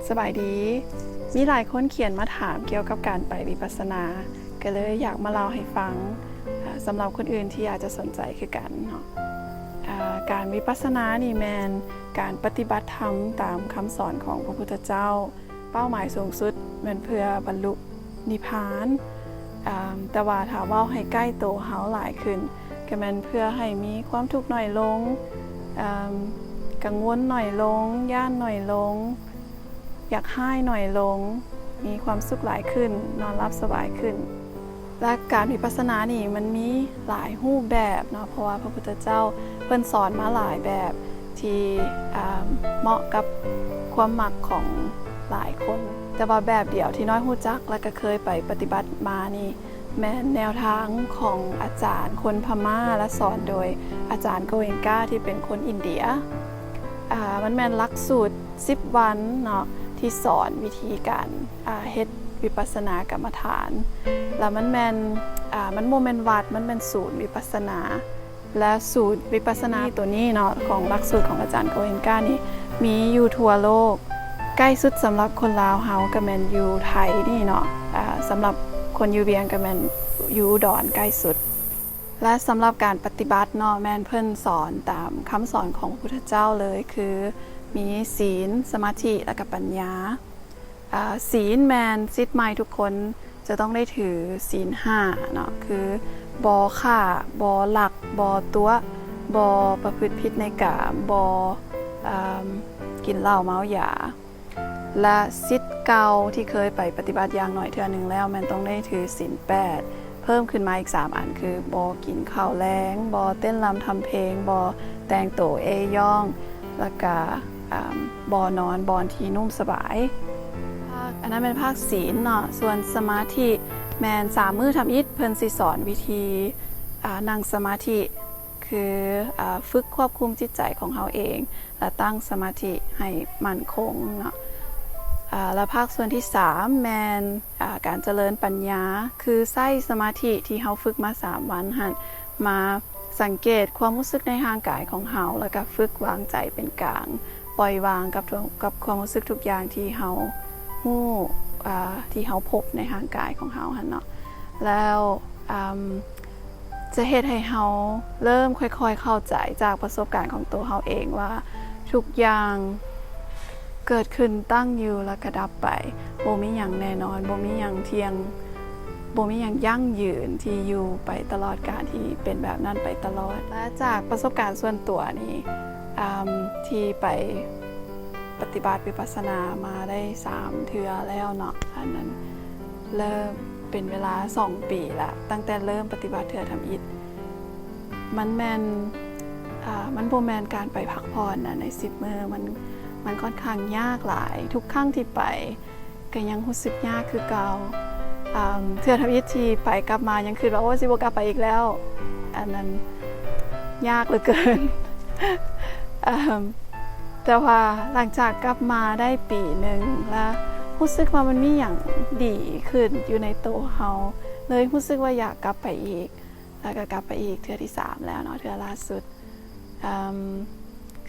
สบายดีมีหลายคนเขียนมาถามเกี่ยวกับการไปวิปัสสนาก็เลยอยากมาเล่าให้ฟังสำหรับคนอื่นที่อาจจะสนใจคือกันเนาะการวิปัสสนานี่แมนการปฏิบัติธรรมตามคำสอนของพระพุทธเจ้าเป้าหมายสูงสุดมันเพื่อบรรลุนิพพานแต่ว่าถ้าว่าให้ใกล้ตัวเฮาหลายขึ้นก็แม่นเพื่อให้มีความทุกข์น้อยลงกังวลหน่อยลงย่านหน่อยลงอยากให้หน่อยลงมีความสุขหลายขึ้นนอนรับสบายขึ้นและการวิปัสสนานี่มันมีหลายรูปแบบเนาะเพราะว่าพระพุทธเจ้าเพิ่นสอนมาหลายแบบที่เหมาะกับความมักของหลายคนแต่ว่าแบบเดียวที่น้อยฮู้จักและก็เคยไปปฏิบัติมานี่แม้แนวทางของอาจารย์คนพม่าและสอนโดยอาจารย์โกเอนกาที่เป็นคนอินเดียมันแม่นหลักสูตร10 วันเนาะที่สอนวิธีการเฮ็ดวิปัสสนากรรมฐานแล้วมันแม่นมันโมเมนต์วัดมันเป็นสูตรวิปัสสนาและสูตรวิปัสสนาตัวนี้เนาะของหลักสูตรของอาจารย์โกเอนกานี่มีอยู่ทั่วโลกใกล้สุดสำหรับคนลาวเฮาก็แม่นอยู่ไทยนี่เนาะสำหรับคนอยู่เวียงก็แม่นอยู่อุดรใกล้สุดและสำหรับการปฏิบัติเนาะแม่นเพิ่นสอนตามคำสอนของพระพุทธเจ้าเลยคือมีศีลสมาธิและก็ปัญญาศีลแมนซิดไมทุกคนจะต้องได้ถือศีล5เนาะคือบอฆ่าบอหลักบอตัวบอประพฤติผิดในกามกินเหล้าเมายาและซิดเก่าที่เคยไปปฏิบัติอย่างหน่อยเทื่อนึงแล้วมันต้องได้ถือศีล8เพิ่มขึ้นมาอีก3อันคือบอกินข้าวแล้งบอเต้นรำทำเพลงบอแต่งตัวเอย่องแล้วก็บอนอนบอนที่นุ่มสบายอันนั้นเป็นภาคศีลเนาะส่วนสมาธิแมน3 มื้อทำอิฐเพิ่นสิสอนวิธีนั่งสมาธิคือฝึกควบคุมจิตใจของเราเองและตั้งสมาธิให้มั่นคงเนาะและภาคส่วนที่3แมนการเจริญปัญญาคือใช้สมาธิที่เราฝึกมา3 วันหันมาสังเกตความรู้สึกในทางกายของเราแล้วก็ฝึกวางใจเป็นกลางปล่อยวางกับความรู้สึกทุกอย่างที่เราที่เขาพบในทางกายของเขาเนาะแล้วจะเฮ็ดให้เขาเริ่มค่อยๆเข้าใจจากประสบการณ์ของตัวเขาเองว่าทุกอย่างเกิดขึ้นตั้งอยู่แล้วก็ดับไปบ่มีหยังแน่นอนบ่มีหยังเที่ยงบ่มีหยังยั่งยืนที่อยู่ไปตลอดกาลที่เป็นแบบนั้นไปตลอดและจากประสบการณ์ส่วนตัวนี่ที่ไปปฏิบัติวิปัสสนามาได้3 เทื่อแล้วเนาะอันนั้นเริ่มเป็นเวลา2 ปีละตั้งแต่เริ่มปฏิบัติเทื่อทำอิฐมันแมนมันโบแมนการไปพักผ่อนนะใน10 มื้อมันค่อนข้างยากหลายทุกครั้งที่ไปก็ยังรู้สึกยากคือเก่าเทื่อทำอิฐที่ไปกลับมายังคือว่าโอ้สิบ่กลับไปอีกแล้วอันนั้นยากเหลือเกินแต่ว่าหลังจากกลับมาได้ปีหนึ่งแล้วรู้สึกว่ามันมีอย่างดีขึ้นอยู่ในตัวเราเลยรู้สึกว่าอยากกลับไปอีกแล้วก็กลับไปอีกเทื่อที่3แล้วเนาะเทื่อล่าสุด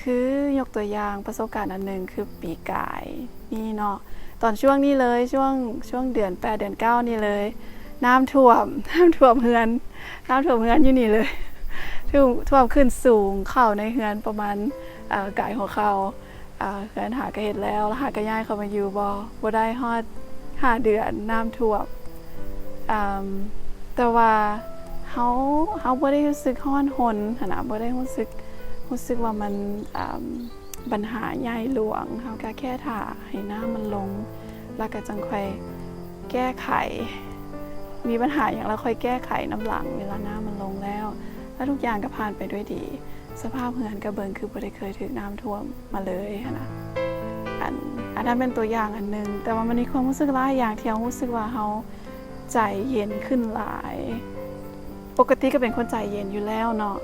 คือยกตัวอย่างประสบการณ์อันหนึ่งคือปีกายนี่เนาะตอนช่วงนี้เลยช่วงเดือน8 เดือน 9นี่เลยน้ำท่วมเฮือนอยู่นี่เลยท่วมขึ้นสูงเข้าในเฮือนประมาณกายของเขาเฮือนหากระเห็ดแล้วหากระย่ายเขามาอยู่บ่ได้ฮอด5 เดือนน้ำท่วมแต่ว่าเขาบ่ได้รู้สึกฮ้อนหนนะบ่ได้รู้สึกว่ามันปัญหาใหญ่หลวงเขาก็แค่ถ่าให้น้ำมันลงแล้วก็จังค่อยแก้ไขมีปัญหาอย่างเราค่อยแก้ไขน้ำหลังเวลาน้ำมันลงแล้วทุกอย่างก็ผ่านไปด้วยดีสภาพเฮือนกระเบิงคือบ่ได้เคยถูกน้ำท่วมมาเลยนะอันนั้นเป็นตัวอย่างอันนึงแต่ว่ามันมีความรู้สึกหลายอย่างที่เรารู้สึกว่าเขาใจเย็นขึ้นหลายปกติก็เป็นคนใจเย็นอยู่แล้วเนาะ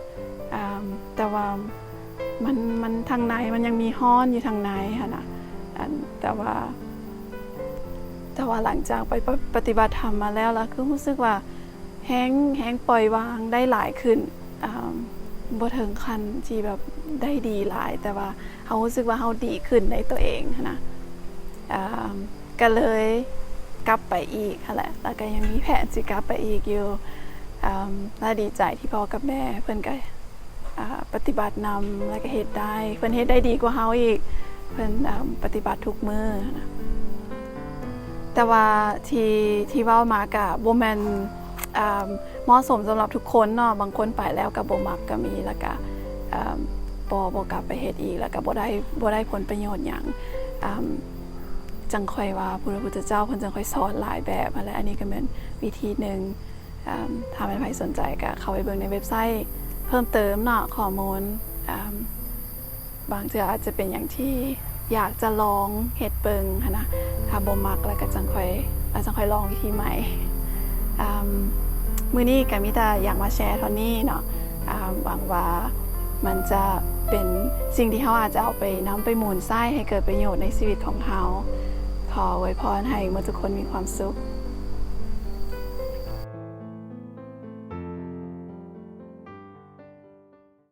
แต่ว่ามันทางในมันยังมีฮ้อนอยู่ทางในค่ะนะแต่ว่าหลังจากไปปฏิบัติธรรมมาแล้วคือรู้สึกว่าแห้งปล่อยวางได้หลายขึ้นบ่ถึงขั้นที่แบบได้ดีหลายแต่ว่าเขารู้สึกว่าเขาดีขึ้นในตัวเองนะ ก็เลยกลับไปอีกแหละแล้วก็ยังมีแผนสิกลับไปอีกอยู่และดีใจที่พ่อกับแม่เพิ่นก็ปฏิบัตินำแล้วก็เฮ็ดได้เพิ่นเฮ็ดได้ดีกว่าเฮาอีกเพิ่นปฏิบัติทุกมื้อนะแต่ว่าที่เว้ามาก็บ่แม่นเหมาะสมสำหรับทุกคนเนาะบางคนไปแล้วก็บ่มักก็มีแล้วก็บ่กลับไปเฮ็ดอีกแล้วก็บ่ได้ผลประโยชน์หยังจังค่อยว่าพระพุทธเจ้าเพิ่นจังค่อยสอนหลายแบบอะไรอันนี้ก็เป็นวิธีหนึ่งถ้าใครสนใจก็เข้าไปเบิ่งในเว็บไซต์เพิ่มเติมเนาะข้อมูลบางเทื่ออาจจะเป็นอย่างที่อยากจะลองเฮ็ดเบิ่งนะถ้าบ่มักแล้วก็จังค่อยลองวิธีใหม่มื้อนี้ก็มีแต่อยากมาแชร์เท่านี้เนาะหวังว่ามันจะเป็นสิ่งที่เฮาอาจจะเอาไปนำไปหมุนไส้ให้เกิดประโยชน์ในชีวิตของเฮาขออวยพรให้ทุกคนมีความสุข